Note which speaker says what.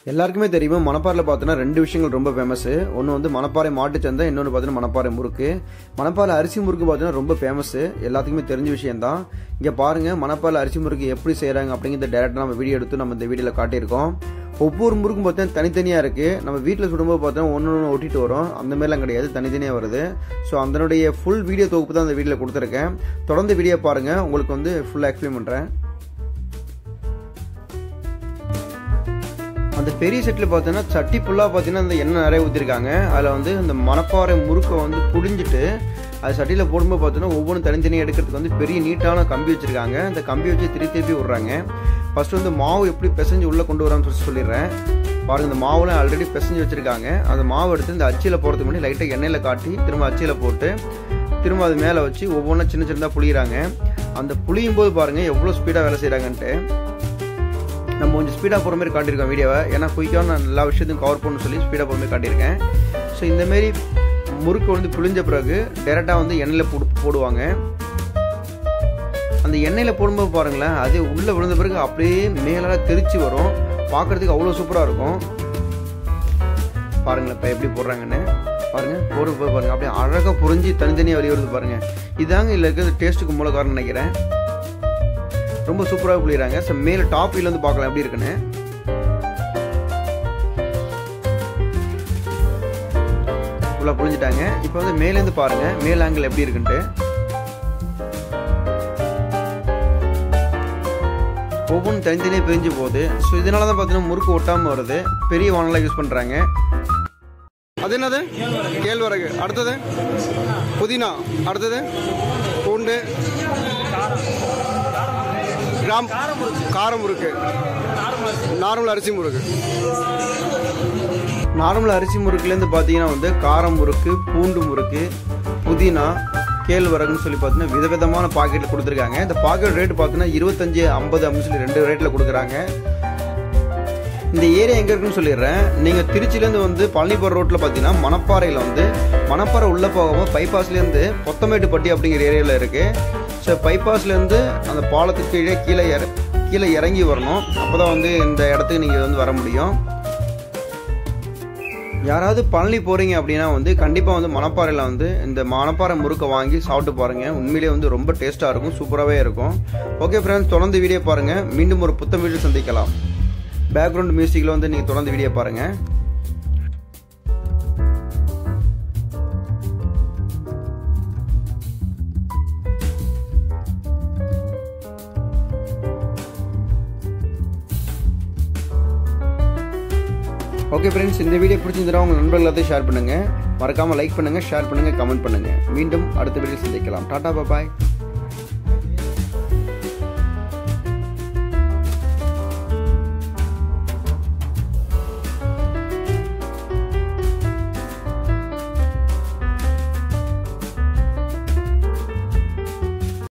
Speaker 1: எல்லாருக்குமே தெரியுமா மணப்பாறையில் பார்த்தோன்னா ரெண்டு விஷயங்கள் ரொம்ப ஃபேமஸ். ஒன்று வந்து மணப்பாறை மாட்டு சந்தை, இன்னொன்று பார்த்தீங்கன்னா மணப்பாறை முறுக்கு. மணப்பாறை அரிசி முறுக்கு பார்த்தீங்கன்னா ரொம்ப ஃபேமஸ், எல்லாத்துக்குமே தெரிஞ்ச விஷயம் தான். இங்கே பாருங்க மணப்பாறை அரிசி முறுக்கு எப்படி செய்கிறாங்க அப்படிங்கிறத டேரெக்டாக நம்ம வீடியோ எடுத்து நம்ம இந்த வீடியோவில் காட்டியிருக்கோம். ஒவ்வொரு முறுக்கும் பார்த்தீங்கன்னா தனித்தனியாக இருக்குது. நம்ம வீட்டில் சுடும்போது பார்த்தோன்னா ஒன்று ஒன்று ஒட்டிட்டு வரும், அந்த மாதிரிலாம் கிடையாது, தனித்தனியாக வருது. ஸோ அதனுடைய ஃபுல் வீடியோ தொகுப்பு தான் அந்த வீடியோவில் கொடுத்துருக்கேன். தொடர்ந்து வீடியோ பாருங்கள், உங்களுக்கு வந்து ஃபுல்லாக எக்ஸ்பிளைன் பண்ணுறேன். அந்த பெரிய செட்டில் பார்த்தீங்கன்னா சட்டி ஃபுல்லாக பார்த்தீங்கன்னா அந்த எண்ணெய் நிறைய ஊற்றிருக்காங்க. அதில் வந்து இந்த மணப்பாறை முறுக்கை வந்து புழிஞ்சிட்டு அது சட்டியில் போடும்போது பார்த்தீங்கன்னா ஒவ்வொன்றும் தனித்தனியாக எடுக்கிறதுக்கு வந்து பெரிய நீட்டான கம்பி வச்சுருக்காங்க. அந்த கம்பி வச்சு திருப்பி விட்றாங்க. ஃபஸ்ட்டு வந்து மாவு எப்படி பிசைஞ்சு உள்ளே கொண்டு வரான்னு சொல்லிடுறேன். பாருங்கள், இந்த மாவுலாம் ஆல்ரெடி பிசைஞ்சு வச்சுருக்காங்க. அந்த மாவு எடுத்து இந்த அச்சியில் போடுறதுக்கு முன்னாடி லைட்டாக எண்ணெயில் காட்டி திரும்ப அச்சியில் போட்டு திரும்ப அது மேலே வச்சு ஒவ்வொன்றா சின்ன சின்னதாக புளிகிறாங்க. அந்த புளியும் போது பாருங்கள் எவ்வளோ ஸ்பீடாக வேலை செய்கிறாங்கன்ட்டு. நம்ம கொஞ்சம் ஸ்பீடாக போகிற மாதிரி காட்டியிருக்கோம் வீடியோவை, ஏன்னா குயிக்காக நான் எல்லா விஷயத்தையும் கவர் பண்ணணும்னு சொல்லி ஸ்பீடாக போகிற மாதிரி காட்டியிருக்கேன். ஸோ இந்தமாரி முறுக்கு வந்து புளிஞ்ச பிறகு டேரெக்டாக வந்து எண்ணெயில் போடுவாங்க. அந்த எண்ணெயில் போடும்போது பாருங்களேன், அது உள்ளே விழுந்த பிறகு அப்படியே மேலால் தெரிச்சு வரும், பார்க்குறதுக்கு அவ்வளோ சூப்பராக இருக்கும். பாருங்களேன் இப்போ எப்படி போடுறாங்கன்னு பாருங்கள். போய் பாருங்கள், அப்படியே அழகாக புரிஞ்சு தனித்தனியாக வெளியே வருது பாருங்கள். இதாங்க இல்லை இருக்கிறது டேஸ்ட்டுக்கு மூல காரணம் நினைக்கிறேன். ரொம்ப சூப்பராக புளிகிறாங்க. ஸோ மேலே டாப் வியூல வந்து பார்க்கலாம் எப்படி இருக்குன்னு. ஃபுல்லாக புளிஞ்சிட்டாங்க. இப்போ வந்து மேலேருந்து பாருங்கள் மேல் ஆங்கிள் எப்படி இருக்குன்ட்டு. ஒவ்வொன்றும் தனித்தனியாக பிரிஞ்சு போகுது. ஸோ இதனால தான் பார்த்தீங்கன்னா முறுக்கு ஒட்டாமல் வருது. பெரிய வானலாக யூஸ் பண்ணுறாங்க. அது என்னது? கேழ்வரகு. அடுத்தது புதினா. அடுத்தது பூண்டு. காரம் முறுக்கு. நார்மல் அரிசி முறுக்கு. நார்மல் அரிசி முறுக்குலேருந்து பார்த்தீங்கன்னா வந்து காரம் முறுக்கு, பூண்டு முறுக்கு, புதினா, கேழ்வரகுன்னு சொல்லி பார்த்தீங்கன்னா விதவிதமான பாக்கெட்டில் கொடுத்துருக்காங்க. இந்த பாக்கெட் ரேட் பார்த்தீங்கன்னா 25, 50 அப்படின்னு சொல்லி 2 ரேட்டில் கொடுக்குறாங்க. இந்த ஏரியா எங்கே இருக்குன்னு சொல்லிடுறேன். நீங்கள் திருச்சியிலேருந்து வந்து பழனிபுரம் ரோட்டில் பார்த்தீங்கன்னா மணப்பாறையில் வந்து மணப்பாறை உள்ளே போகாமல் பைபாஸ்லேருந்து பொத்தமேட்டுப்பட்டி அப்படிங்கிற ஏரியாவில் இருக்குது. ஸோ பைபாஸ்லேருந்து அந்த பாலத்துக்கு கீழே இறங்கி வரணும். அப்போ தான் வந்து இந்த இடத்துக்கு நீங்கள் வந்து வர முடியும். யாராவது பழனி போகிறீங்க அப்படின்னா வந்து கண்டிப்பாக வந்து மணப்பாறையில் வந்து இந்த மணப்பாறை முறுக்கை வாங்கி சாப்பிட்டு பாருங்கள். உண்மையிலே வந்து ரொம்ப டேஸ்ட்டாக இருக்கும், சூப்பராகவே இருக்கும். ஓகே ஃப்ரெண்ட்ஸ், தொடர்ந்து வீடியோ பாருங்கள். மீண்டும் ஒரு புத்தம் வீடியோ சந்திக்கலாம். பேக்ரவுண்ட் மியூசிக்கில் வந்து நீங்கள் தொடர்ந்து வீடியோ பாருங்கள். ஓகே ஃப்ரெண்ட்ஸ், இந்த வீடியோ பிடிச்சிருந்தா உங்கள் நண்பர்கள் எல்லாத்தையும் ஷேர் பண்ணுங்கள். மறக்காமல் லைக் பண்ணுங்கள், ஷேர் பண்ணுங்கள், கமெண்ட் பண்ணுங்கள். மீண்டும் அடுத்த வீடியோ சந்திக்கலாம். டாடா பாய்.